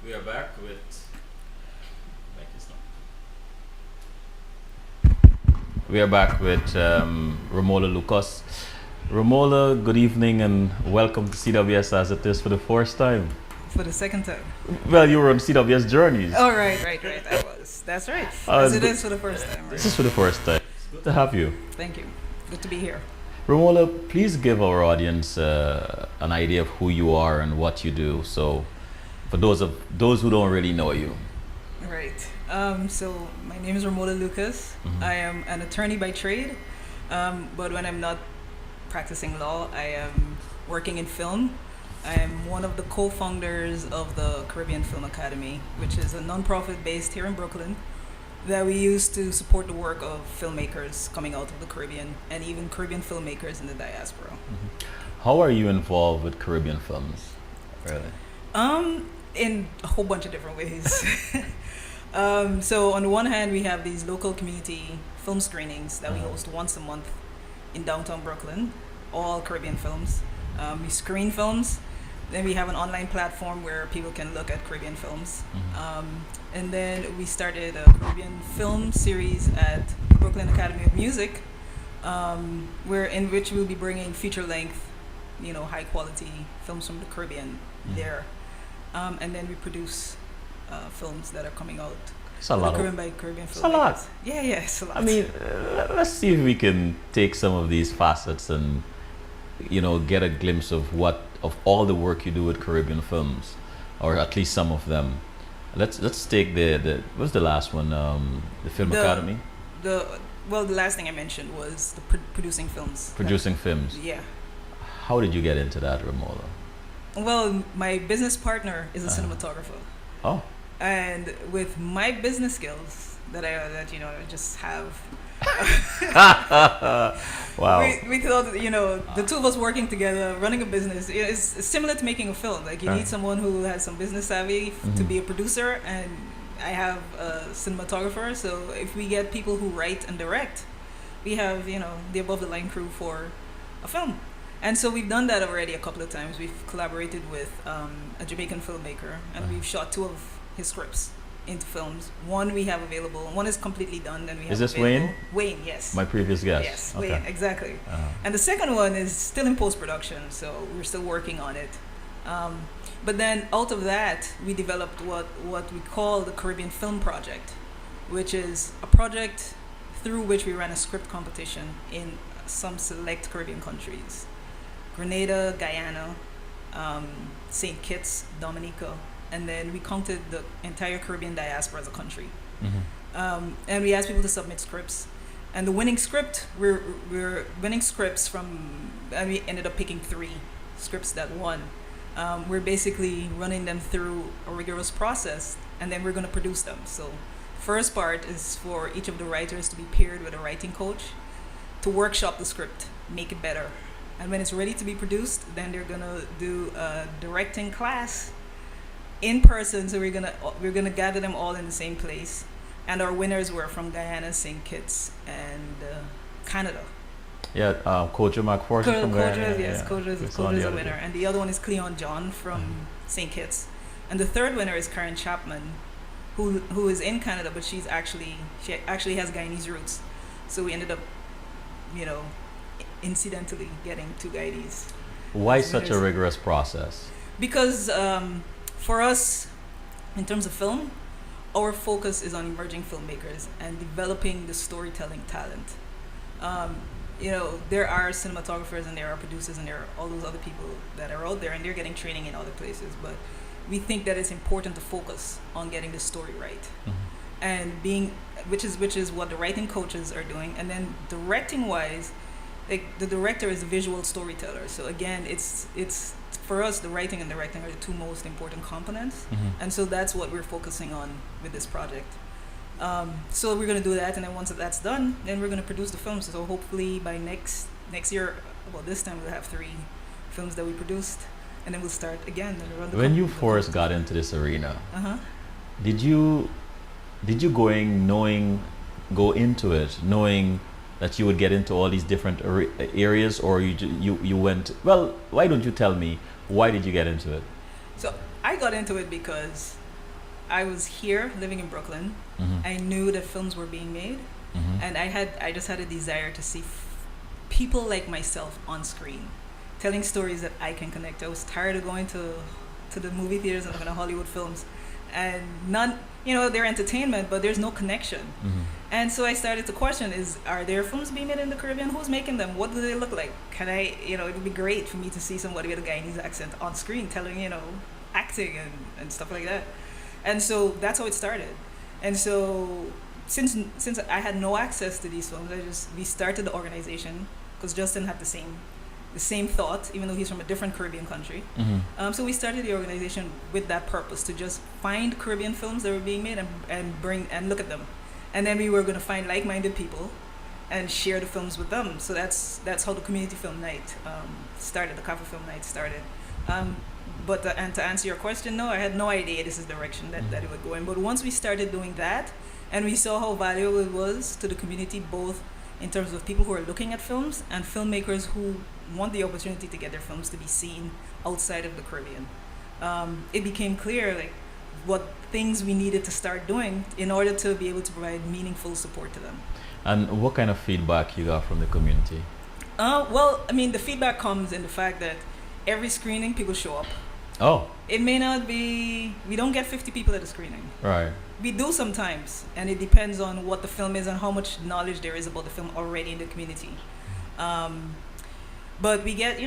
We are back with. We are back with Romola Lucas. Romola, good evening and welcome to CWS as it is for the first time. For the second time. Well, you were on CWS Journeys. Oh, right. I was. That's right. As it is for the first time. Right? This is for the first time. It's good to have you. Thank you. Good to be here. Romola, please give our audience an idea of who you are and what you do. So, for those who don't really know you. Right. So my name is Romola Lucas. Mm-hmm. I am an attorney by trade, but when I'm not practicing law, I am working in film. I am one of the co-founders of the Caribbean Film Academy, which is a non-profit based here in Brooklyn that we use to support the work of filmmakers coming out of the Caribbean and even Caribbean filmmakers in the diaspora. Mm-hmm. How are you involved with Caribbean films? Really? In a whole bunch of different ways. So on the one hand, we have these local community film screenings that we host once a month in downtown Brooklyn, all Caribbean films. We screen films. Then we have an online platform where people can look at Caribbean films. Mm-hmm. And then we started a Caribbean film series at Brooklyn Academy of Music, in which we'll be bringing feature-length, high quality films from the Caribbean there. And then we produce films that are coming out. It's a lot. Caribbean by Caribbean filmmakers. It's a lot. Yeah, it's a lot. I mean, let's see if we can take some of these facets and, get a glimpse of all the work you do with Caribbean films, or at least some of them. Let's take the what's the last one? The Film Academy. The last thing I mentioned was the producing films. Producing films. Yeah. How did you get into that, Romola? Well, my business partner is a cinematographer. Oh. And with my business skills that I just have, wow. we thought the two of us working together, running a business, is similar to making a film. Like you need someone who has some business savvy to be a producer, and I have a cinematographer. So if we get people who write and direct, we have the above the line crew for a film. And so we've done that already a couple of times. We've collaborated with a Jamaican filmmaker, and we've shot 2 of his scripts into films. One we have available, one is completely done. Then we have. Is this available. Wayne? Wayne, yes. My previous guest. Yes, okay. Wayne, exactly. And the second one is still in post-production, so we're still working on it. But then out of that, we developed what we call the Caribbean Film Project, which is a project through which we ran a script competition in some select Caribbean countries. Grenada, Guyana, St. Kitts, Dominica, and then we counted the entire Caribbean diaspora as a country. Mm-hmm. And we asked people to submit scripts. And the winning script, we're winning scripts from, and we ended up picking 3 scripts that won. We're basically running them through a rigorous process, and then we're going to produce them. So first part is for each of the writers to be paired with a writing coach to workshop the script, make it better. And when it's ready to be produced, then they're gonna do a directing class in person. So we're gonna gather them all in the same place. And our winners were from Guyana, St. Kitts, and Canada. Yeah, Kojo McPherson from Guyana. Yes, Kojo is a winner, and the other one is Cleon John from St. Kitts, and the third winner is Karen Chapman, who is in Canada, but she actually has Guyanese roots. So we ended up, incidentally getting 2 Guyanese. Why such a rigorous process? Because for us, in terms of film, our focus is on emerging filmmakers and developing the storytelling talent. There are cinematographers and there are producers and there are all those other people that are out there and they're getting training in other places. But we think that it's important to focus on getting the story right. Mm-hmm. And which is what the writing coaches are doing. And then directing wise, the director is a visual storyteller. So again, it's for us, the writing and directing are the 2 most important components. Mm-hmm. And so that's what we're focusing on with this project. So we're going to do that, and then once that's done, then we're going to produce the films. So hopefully by next year, about this time, we'll have 3 films that we produced, and then we'll start again. And run the when you first got into this arena, did you go into it knowing that you would get into all these different areas, or you went, well, why don't you tell me, why did you get into it? So I got into it because I was here living in Brooklyn. I knew that films were being made, and I just had a desire to see people like myself on screen, telling stories that I can connect. I was tired of going to the movie theaters and looking at Hollywood films, and none, they're entertainment, but there's no connection. And so I started to question: are there films being made in the Caribbean? Who's making them? What do they look like? Can I, it would be great for me to see somebody with a Guyanese accent on screen telling, acting and stuff like that. And so that's how it started. And so since I had no access to these films, we started the organization because Justin had the same thought, even though he's from a different Caribbean country. So we started the organization with that purpose, to just find Caribbean films that were being made and bring and look at them. And then we were going to find like-minded people and share the films with them. So that's how the community film night started, the Cafe Film Night started. But and to answer your question, no, I had no idea this is the direction that it would go in. But once we started doing that, and we saw how valuable it was to the community, both in terms of people who are looking at films and filmmakers who want the opportunity to get their films to be seen outside of the Caribbean, it became clear what things we needed to start doing in order to be able to provide meaningful support to them. And what kind of feedback you got from the community? Well, I mean, the feedback comes in the fact that every screening, people show up. Oh. It may not be, we don't get 50 people at a screening. Right. We do sometimes, and it depends on what the film is and how much knowledge there is about the film already in the community. But we get,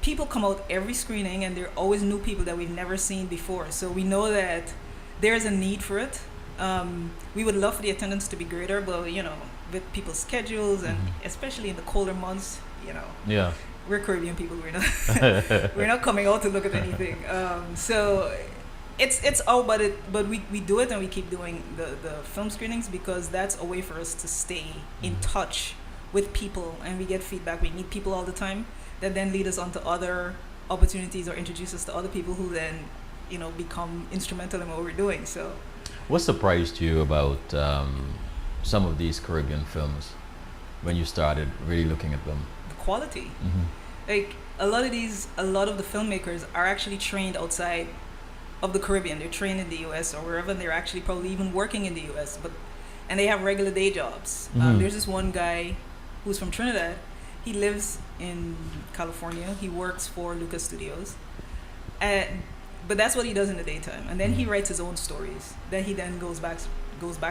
people come out every screening, and there are always new people that we've never seen before. So we know that there's a need for it. We would love for the attendance to be greater, but, with people's schedules, and especially in the colder months, Yeah. We're Caribbean people. We're not coming out to look at anything. So it's all but we do it, and we keep doing the film screenings because that's a way for us to stay in touch with people, and we get feedback. We meet people all the time that then lead us on to other opportunities or introduce us to other people who then become instrumental in what we're doing. So what surprised you about some of these Caribbean films when you started really looking at them? Quality. A lot of the filmmakers are actually trained outside of the Caribbean. They're trained in the US or wherever, and they're actually probably even working in the US, and they have regular day jobs. There's this one guy who's from Trinidad. He lives in California. He works for Lucas Studios, but that's what he does in the daytime. And then he writes his own stories that he then goes back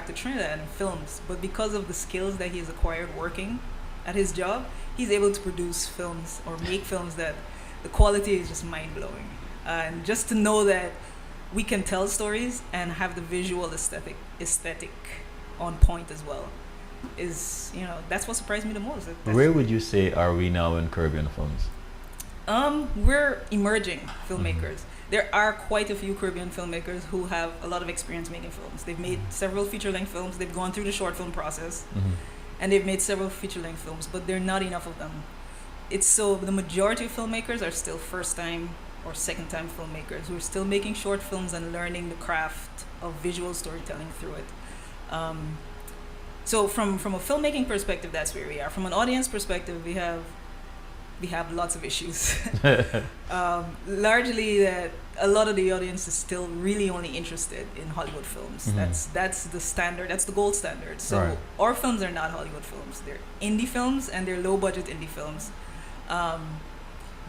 to Trinidad and films. But because of the skills that he has acquired working at his job, he's able to produce films or make films that the quality is just mind-blowing. And just to know that we can tell stories and have the visual aesthetic on point as well is, that's what surprised me the most. Where would you say are we now in Caribbean films? We're emerging filmmakers. There are quite a few Caribbean filmmakers who have a lot of experience making films. They've made several feature-length films. They've gone through the short film process. And they've made several feature-length films, but there are not enough of them. The majority of filmmakers are still first-time or second-time filmmakers who are still making short films and learning the craft of visual storytelling through it. So from a filmmaking perspective, that's where we are. From an audience perspective, we have lots of issues. Largely that a lot of the audience is still really only interested in Hollywood films. That's the standard. That's the gold standard. So our films are not Hollywood films. They're indie films, and they're low budget indie films.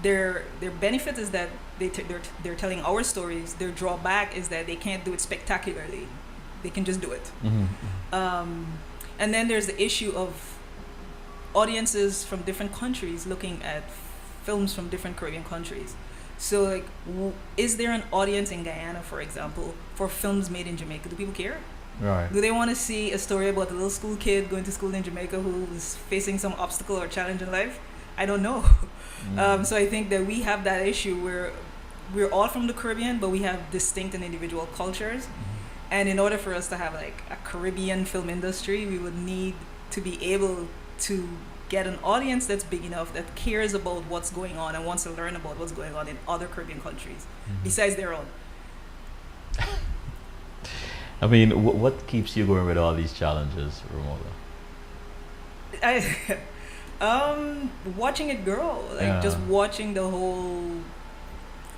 Their benefit is that they're telling our stories. Their drawback is that they can't do it spectacularly. They can just do it. And then there's the issue of audiences from different countries looking at films from different Caribbean countries. So is there an audience in Guyana, for example, for films made in Jamaica? Do people care? Right. Do they want to see a story about a little school kid going to school in Jamaica who is facing some obstacle or challenge in life? I don't know. So I think that we have that issue where we're all from the Caribbean, but we have distinct and individual cultures. And in order for us to have a Caribbean film industry, we would need to be able to get an audience that's big enough that cares about what's going on and wants to learn about what's going on in other Caribbean countries besides their own. I mean, what keeps you going with all these challenges, Romola? Watching it grow, just watching the whole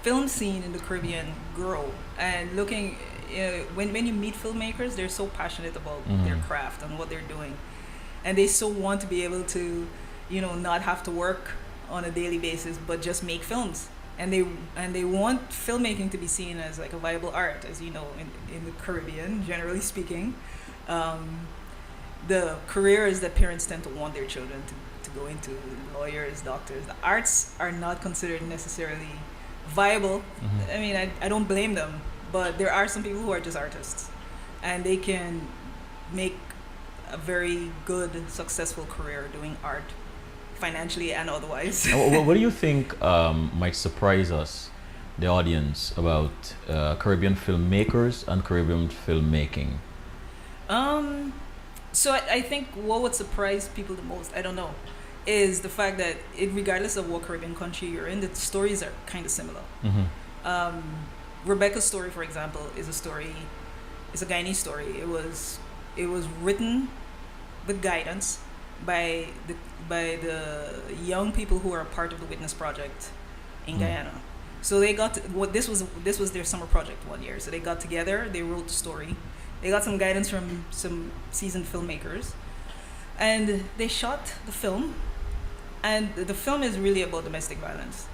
film scene in the Caribbean grow, and looking, when you meet filmmakers, they're so passionate about Mhm. their craft and what they're doing, and they so want to be able to, not have to work on a daily basis, but just make films. And they want filmmaking to be seen as like a viable art, as you know, in the Caribbean, generally speaking. The careers that parents tend to want their children to go into, lawyers, doctors, the arts are not considered necessarily viable. Mhm. I mean, I don't blame them, but there are some people who are just artists, and they can make a very good, successful career doing art, financially and otherwise. What do you think might surprise us, the audience, about Caribbean filmmakers and Caribbean filmmaking? So I think what would surprise people the most, I don't know, is the fact that regardless of what Caribbean country you're in, the stories are kind of similar. Mm-hmm. Rebecca's story, for example, is a Guyanese story. It was written with guidance by the young people who are a part of the Witness Project in Guyana. So they got this was their summer project one year. So they got together, they wrote the story, they got some guidance from some seasoned filmmakers, and they shot the film. And the film is really about domestic violence,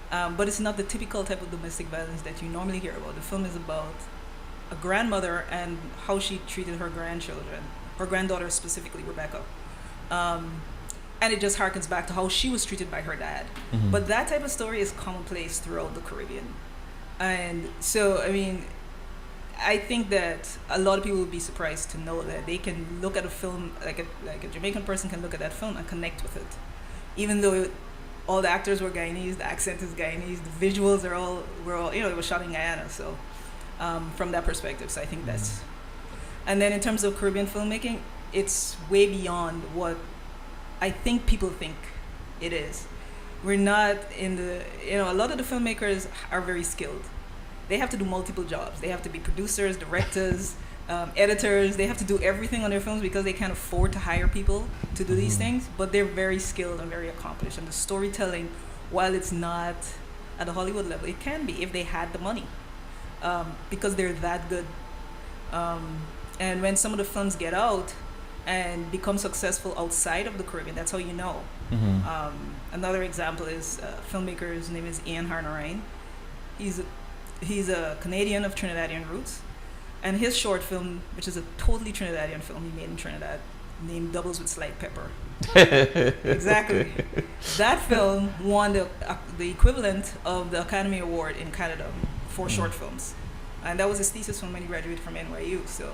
but it's not the typical type of domestic violence that you normally hear about. The film is about a grandmother and how she treated her grandchildren, her granddaughter specifically, Rebecca. And it just harkens back to how she was treated by her dad. Mm-hmm. But that type of story is commonplace throughout the Caribbean. And so, I mean, I think that a lot of people would be surprised to know that they can look at a film, like a Jamaican person can look at that film and connect with it. Even though all the actors were Guyanese, the accent is Guyanese, the visuals were all it was shot in Guyana. So from that perspective, so I think that's... And then in terms of Caribbean filmmaking, it's way beyond what I think people think it is. We're not in the, a lot of the filmmakers are very skilled. They have to do multiple jobs. They have to be producers, directors, editors. They have to do everything on their films because they can't afford to hire people to do these things. But they're very skilled and very accomplished. And the storytelling, while it's not at a Hollywood level, it can be if they had the money, because they're that good. And when some of the films get out and become successful outside of the Caribbean, that's how you know. Mm-hmm. Another example is a filmmaker. His name is Ian Harnarain. He's a Canadian of Trinidadian roots, and his short film, which is a totally Trinidadian film he made in Trinidad, named Doubles with Slight Pepper. Exactly. That film won the equivalent of the Academy Award in Canada for short films, and that was his thesis film when he graduated from NYU. So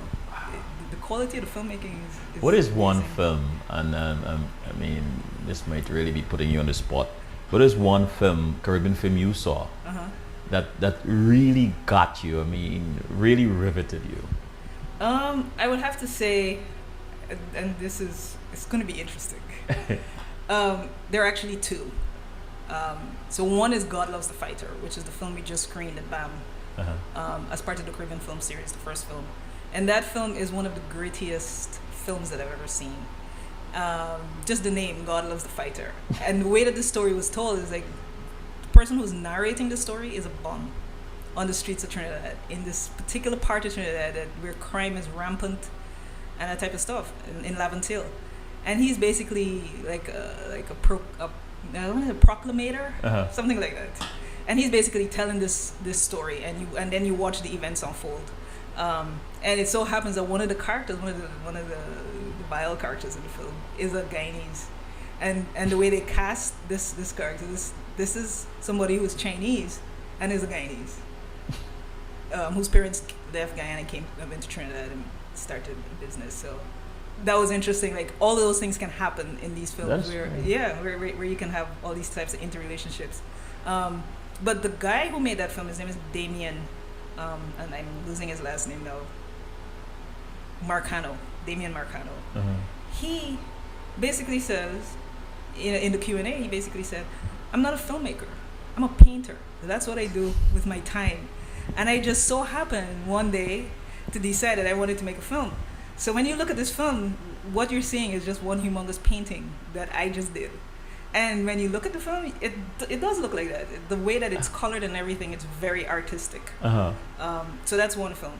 the quality of the filmmaking is What is one amazing. film, and I mean, this might really be putting you on the spot, what is one film, Caribbean film you saw that really got you, I mean, really riveted you? I would have to say, and it's going to be interesting. There are actually two. So one is God Loves the Fighter, which is the film we just screened at BAM as part of the Caribbean film series, the first film. And that film is one of the grittiest films that I've ever seen. Just the name, God Loves the Fighter. And the way that the story was told is like, the person who's narrating the story is a bum on the streets of Trinidad, in this particular part of Trinidad where crime is rampant and that type of stuff, in Laventille. And he's basically like a proclamator, something like that. And he's basically telling this story, and then you watch the events unfold. And it so happens that one of the characters, one of the vile characters in the film, is a Guyanese, and the way they cast this character, this is somebody who's Chinese and is a Guyanese, whose parents left Guyana and came into Trinidad and started a business. So that was interesting. Like, all of those things can happen in these films, where you can have all these types of interrelationships. But the guy who made that film, his name is Damien, and I'm losing his last name now. Damien Marcano. He basically says, in the Q&A, he basically said, I'm not a filmmaker, I'm a painter. That's what I do with my time. And I just so happened one day to decide that I wanted to make a film. So when you look at this film, what you're seeing is just one humongous painting that I just did. And when you look at the film, it does look like that. The way that it's colored and everything, it's very artistic. So that's one film.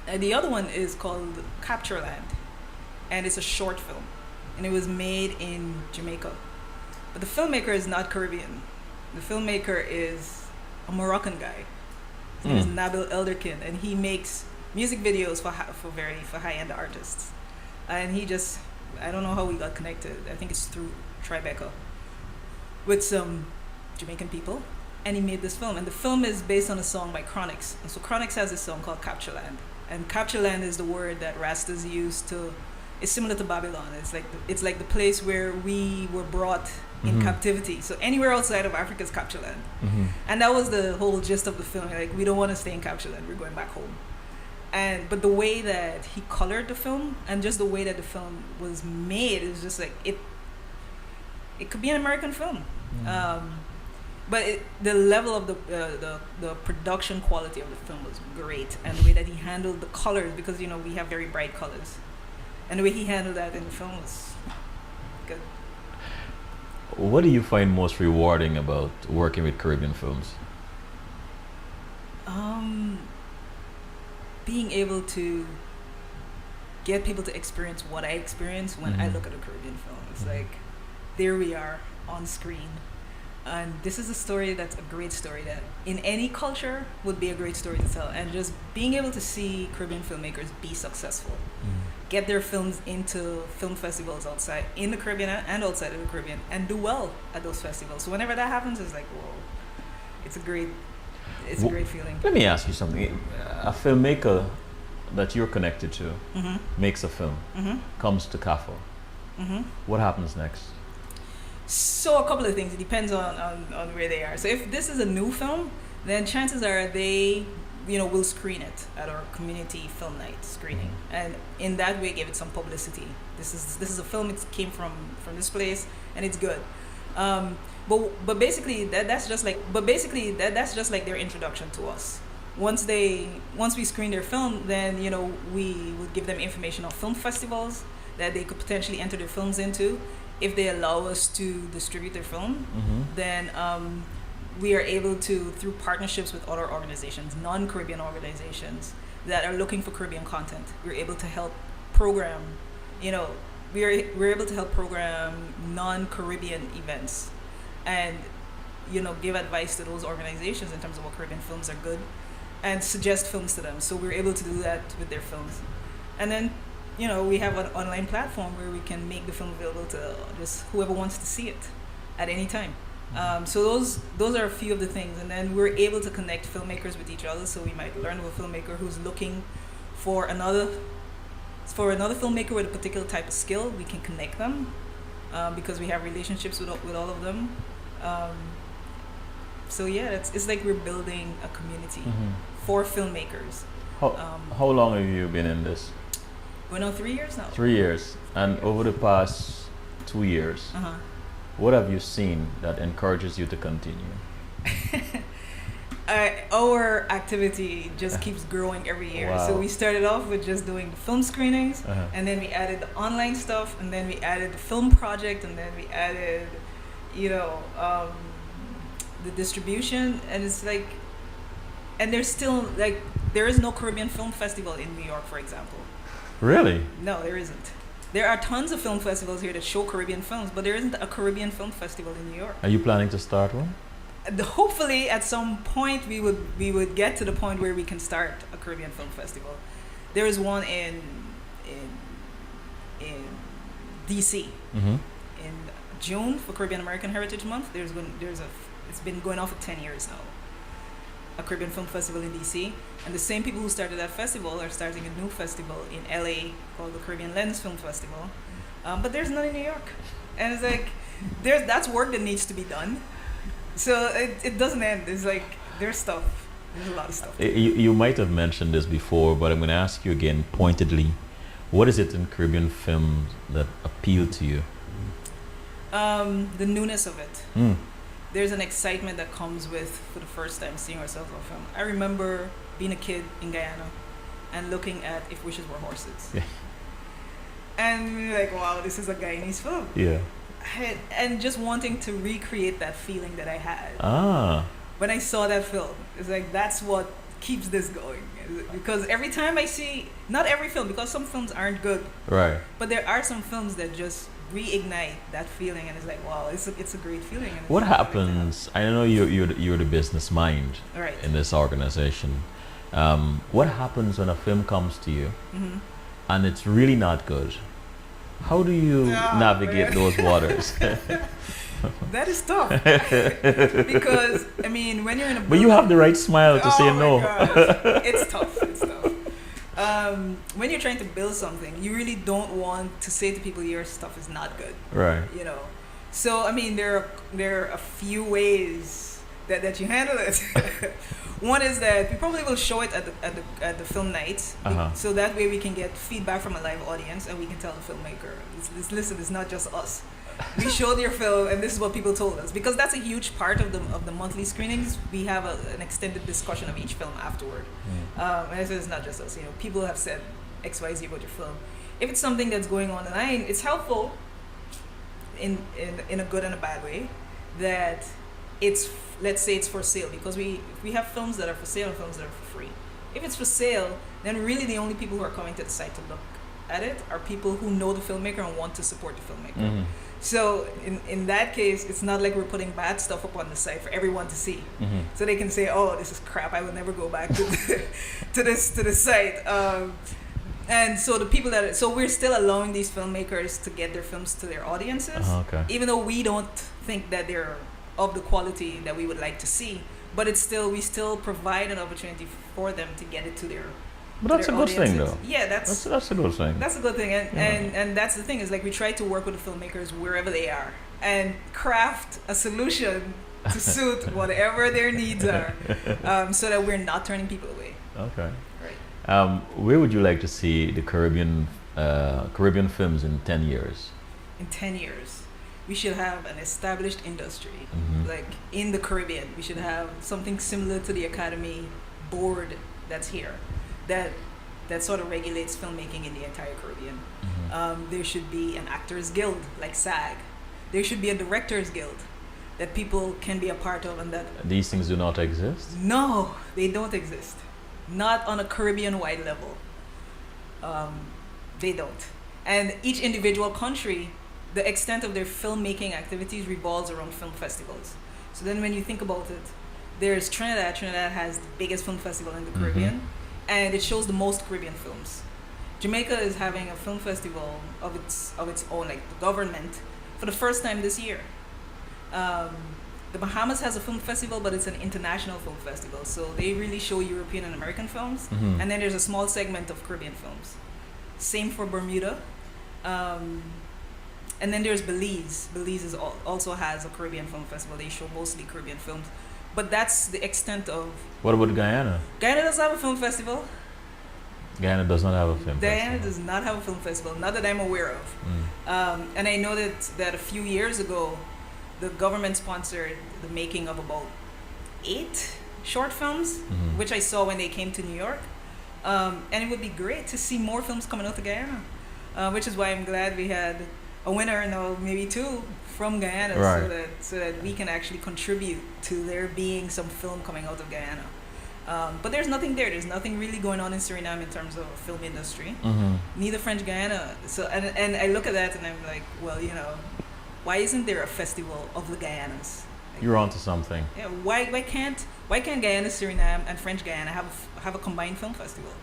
And the other one is called Capture Land, and it's a short film, and it was made in Jamaica. But the filmmaker is not Caribbean. The filmmaker is a Moroccan guy. His name is Nabil Elderkin, and he makes music videos for high-end artists. And he just, I don't know how we got connected. I think it's through Tribeca with some Jamaican people, and he made this film. And the film is based on a song by Chronix. And so Chronix has this song called Capture Land. And Capture Land is the word that Rastas use to, it's similar to Babylon. It's like the place where we were brought in captivity. So anywhere outside of Africa is Capture Land. And that was the whole gist of the film. Like, we don't want to stay in Capture Land, we're going back home. But the way that he colored the film and just the way that the film was made is just like it could be an American film. But the level of the production quality of the film was great, and the way that he handled the colors, because we have very bright colors, and the way he handled that in the film was good. What do you find most rewarding about working with Caribbean films? Being able to get people to experience what I experience when I look at a Caribbean film. It's like, there we are on screen. And this is a story that's a great story that in any culture would be a great story to tell. And just being able to see Caribbean filmmakers be successful, get their films into film festivals outside, in the Caribbean and outside of the Caribbean, and do well at those festivals. So whenever that happens, it's like, whoa, it's a great feeling. Let me ask you something. A filmmaker that you're connected to makes a film, comes to CAFO. What happens next? So a couple of things. It depends on where they are. So if this is a new film, then chances are they will screen it at our community film night screening, and in that way give it some publicity. This is a film. It came from this place, and it's good. But basically that's just like their introduction to us. Once we screen their film, then we would give them information on film festivals that they could potentially enter their films into. If they allow us to distribute their film, then we are able to, through partnerships with other organizations, non-Caribbean organizations that are looking for Caribbean content, we're able to help program, we're able to help program non-Caribbean events and, give advice to those organizations in terms of what Caribbean films are good and suggest films to them. So we're able to do that with their films. And then, we have an online platform where we can make the film available to just whoever wants to see it at any time. So those are a few of the things. And then we're able to connect filmmakers with each other. So we might learn of a filmmaker who's looking for another filmmaker with a particular type of skill. We can connect them because we have relationships with all of them. So yeah, it's like we're building a community for filmmakers. How long have you been in this? We're now 3 years now. 3 years. And over the past 2 years, what have you seen that encourages you to continue? Our activity just keeps growing every year. Wow. So we started off with just doing the film screenings, and then we added the online stuff, and then we added the film project, and then we added, the distribution. And it's like, and there's still like, there is no Caribbean Film Festival in New York, for example. Really? No, there isn't. There are tons of film festivals here that show Caribbean films, but there isn't a Caribbean Film Festival in New York. Are you planning to start one? Hopefully, at some point, we would get to the point where we can start a Caribbean Film Festival. There is one in DC in June for Caribbean American Heritage Month. It's been going on for 10 years now. A Caribbean Film Festival in DC, and the same people who started that festival are starting a new festival in LA called the Caribbean Lens Film Festival, but there's none in New York, and it's like that's work that needs to be done. So it doesn't end. It's like there's a lot of stuff. You might have mentioned this before, but I'm going to ask you again pointedly. What is it in Caribbean films that appeal to you? The newness of it. There's an excitement that comes with, for the first time, seeing ourselves on film. I remember being a kid in Guyana and looking at If Wishes Were Horses. Yeah. And we were like, wow, this is a Guyanese film. Yeah. And just wanting to recreate that feeling that I had when I saw that film. It's like, that's what keeps this going. Because every time I see, not every film, because some films aren't good, Right. but there are some films that just reignite that feeling, and it's like, wow, it's a great feeling. And it's What great to have. happens? I know you're the business mind All right. in this organization. What happens when a film comes to you Mm-hmm. and it's really not good? How do you Oh, navigate man. those waters? That is tough. Because, I mean, when you're in a But you have the right smile to say my no. gosh. It's tough. It's tough. When you're trying to build something, you really don't want to say to people your stuff is not good. Right. You know. So I mean, there are a few ways that you handle it. One is that we probably will show it at the film night, Uh-huh. so that way we can get feedback from a live audience, and we can tell the filmmaker, listen, it's not just us. We showed your film, and this is what people told us, because that's a huge part of the monthly screenings. We have an extended discussion of each film afterward, and I said it's not just us. You know, people have said X, Y, Z about your film. If it's something that's going on, and it's helpful in a good and a bad way that it's, let's say it's for sale, because we have films that are for sale and films that are for free. If it's for sale, then really the only people who are coming to the site to look at it are people who know the filmmaker and want to support the filmmaker. Mhm. So in that case, it's not like we're putting bad stuff up on the site for everyone to see. Mhm. So they can say, oh, this is crap, I will never go back to to this site. And so the people so we're still allowing these filmmakers to get their films to their audiences, Okay. even though we don't think that they're of the quality that we would like to see. But we still provide an opportunity for them to get it to their. But to that's a their good thing, audiences. though. Yeah, That's a good thing. that's a good thing, and, Yeah. and that's the thing, is like we try to work with the filmmakers wherever they are and craft a solution to suit whatever their needs are, so that we're not turning people away. Okay. Right. Where would you like to see the Caribbean films in 10 years? In 10 years, we should have an established industry, Mhm. like in the Caribbean. We should have something similar to the Academy board that's here, that sort of regulates filmmaking in the entire Caribbean. Mhm. There should be an actors guild like SAG. There should be a directors guild that people can be a part of, and that These things do not exist? no, they don't exist, not on a Caribbean wide level. They don't, and each individual country, the extent of their filmmaking activities revolves around film festivals. So then when you think about it, there's Trinidad. Trinidad has the biggest film festival in the Caribbean, and it shows the most Caribbean films. Jamaica is having a film festival of its own, like the government, for the first time this year. The Bahamas has a film festival, but it's an international film festival, so they really show European and American films, Mhm. and then there's a small segment of Caribbean films. Same for Bermuda. And then there's Belize. Belize also has a Caribbean film festival. They show mostly Caribbean films. But that's the extent of... What about Guyana? Guyana doesn't have a film festival. Guyana does not have a film Guyana festival. does not have a film festival, not that I'm aware of. Mm. And I know that a few years ago, the government sponsored the making of about 8 short films, Mhm. which I saw when they came to New York. And it would be great to see more films coming out of Guyana, which is why I'm glad we had a winner, now maybe 2, from Guyana, Right. so that we can actually contribute to there being some film coming out of Guyana. But there's nothing there. There's nothing really going on in Suriname in terms of film industry. Mhm. Neither French Guyana. So and I look at that and I'm like, well, you know, why isn't there a festival of the Guyanas? You're onto something. Yeah, why can't Guyana, Suriname, and French Guyana have a combined film festival?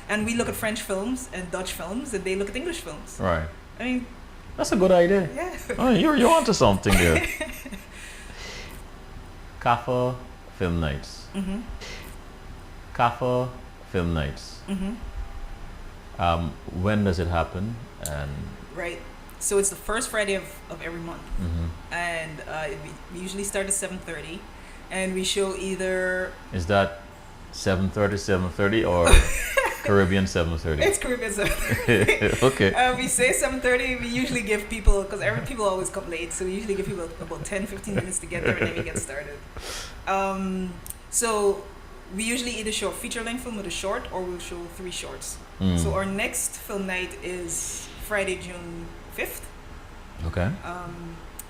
And we look at French films and Dutch films, and they look at English films. Right. I mean, That's a good idea. yeah. Oh, you're onto something there. CAFA Film Nights. Mhm. CAFA Film Nights. Mhm. When does it happen? And Right. So it's the first Friday of every month, mhm. and we usually start at 7:30, and we show either Is that 7:30 or Caribbean 7:30? it's Caribbean 7:30. Okay. We say 7:30. We usually give people, because people always come late, so we usually give people about 10-15 minutes to get there, and then we get started. So we usually either show a feature-length film with a short, or we'll show 3 shorts. Mm. So our next film night is Friday, June 5th, Okay.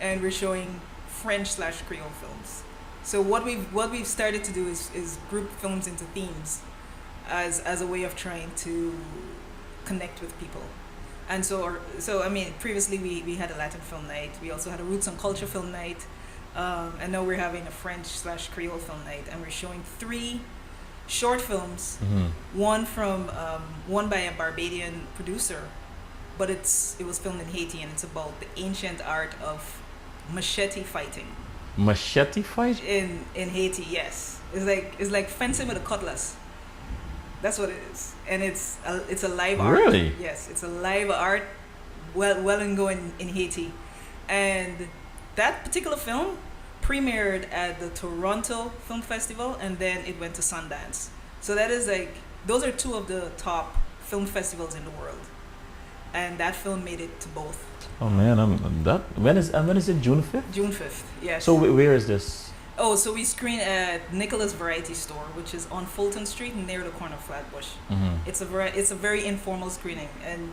and we're showing French/Creole films. So what we've started to do is group films into themes, as a way of trying to connect with people. And so I mean, previously we had a Latin film night. We also had a roots and culture film night, and now we're having a French/Creole film night, and we're showing 3 short films. One by a Barbadian producer, but it was filmed in Haiti, and it's about the ancient art of machete fighting. Machete fight? In Haiti, yes. It's like fencing with a cutlass. That's what it is, and it's a live art. Really? Yes, it's a live art, well and going in Haiti, and that particular film premiered at the Toronto Film Festival, and then it went to Sundance. So that is those are 2 of the top film festivals in the world, and that film made it to both. Oh man, when is it? June 5th? June 5th, yes. So where is this? Oh, so we screen at Nicholas Variety Store, which is on Fulton Street near the corner of Flatbush. It's a very informal screening, and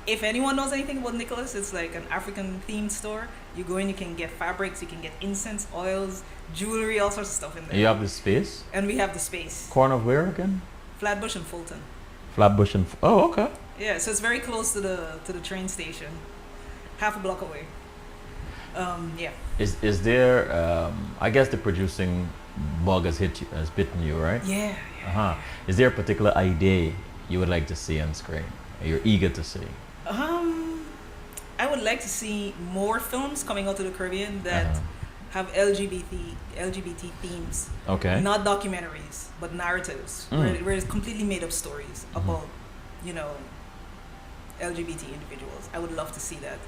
if anyone knows anything about Nicholas, it's like an African themed store. You go in, you can get fabrics, you can get incense, oils, jewelry, all sorts of stuff in there. You have the space? And we have the space. Corner of where again? Flatbush and Fulton. Flatbush and oh, okay. Yeah, so it's very close to the train station, half a block away. Yeah. Is there? I guess the producing bug has bitten you, right? Yeah. Is there a particular idea you would like to see on screen? Or you're eager to see? I would like to see more films coming out of the Caribbean that have LGBT themes. Okay. Not documentaries, but narratives, where it's completely made up stories about, LGBT individuals. I would love to see that.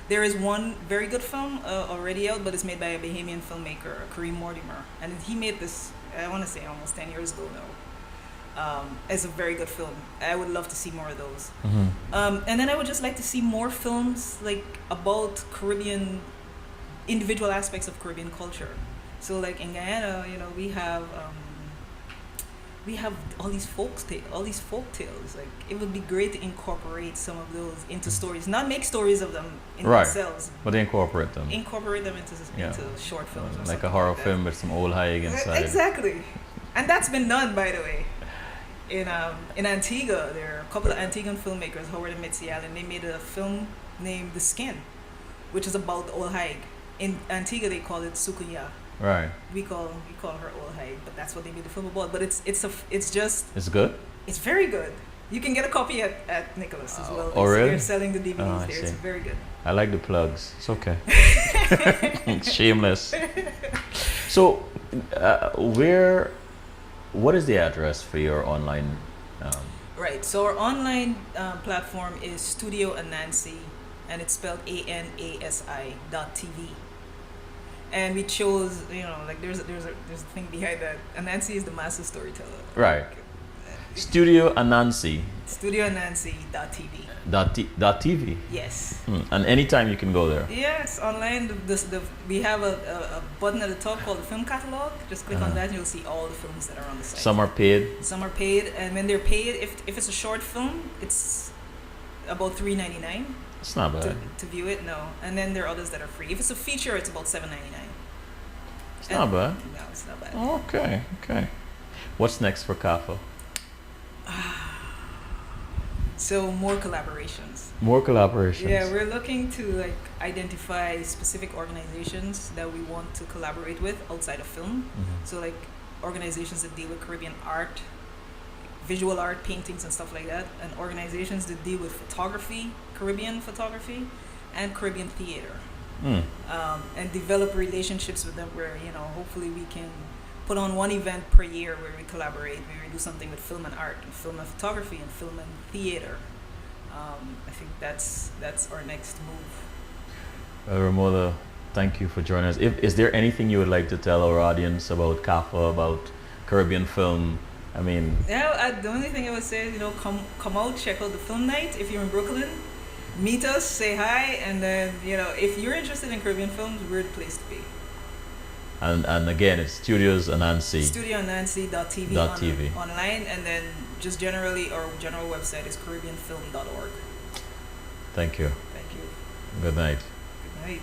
There is one very good film already out, but it's made by a Bahamian filmmaker, Kareem Mortimer, and he made this, I want to say almost 10 years ago now. It's a very good film. I would love to see more of those. And then I would just like to see more films like about Caribbean, individual aspects of Caribbean culture. So like in Guyana, we have all these folk tales. Like it would be great to incorporate some of those into stories, not make stories of them in themselves, but incorporate them into short films, or like a horror film with some old high inside. Exactly, and that's been done, by the way. In Antigua, there are a couple of Antiguan filmmakers, Howard and Mitzi Allen. They made a film named The Skin, which is about the old hag. In Antigua, they call it Sukunya. Right. We call her old hag, but that's what they made the film about. But it's good. It's very good. You can get a copy at Nicholas as well. Oh, really? They're selling the DVDs there. It's very good. I like the plugs. It's okay. Shameless. So, what is the address for your online? Right. So our online platform is Studio Anansi, and it's spelled ANASI.TV. And we chose, there's a thing behind that. Anansi is the master storyteller. Right. Studio Anansi. Studio Anansi.tv. .tv. Yes. And anytime you can go there. Yes, online. We have a button at the top called the film catalog. Just click on that, and you'll see all the films that are on the site. Some are paid. Some are paid, and when they're paid, if it's a short film, it's about $3.99. It's not bad. To view it, no. And then there are others that are free. If it's a feature, it's about $7.99. It's not bad. No, it's not bad. Okay. What's next for CAFA? So more collaborations. Yeah, we're looking to identify specific organizations that we want to collaborate with outside of film. So like organizations that deal with Caribbean art, visual art, paintings and stuff like that, and organizations that deal with photography, Caribbean photography, and Caribbean theater. And develop relationships with them where, hopefully we can put on one event per year where we collaborate, where we do something with film and art, and film and photography, and film and theater. I think that's our next move. Well, Romola, thank you for joining us. Is there anything you would like to tell our audience about CAFA, about Caribbean film? I mean... Yeah, the only thing I would say is, come out, check out the film night if you're in Brooklyn. Meet us, say hi, and then, if you're interested in Caribbean films, we're the place to be. And again, it's Studios Anansi. StudioAnansi.tv online, and then just generally, our general website is caribbeanfilm.org. Thank you. Thank you. Good night. Good night.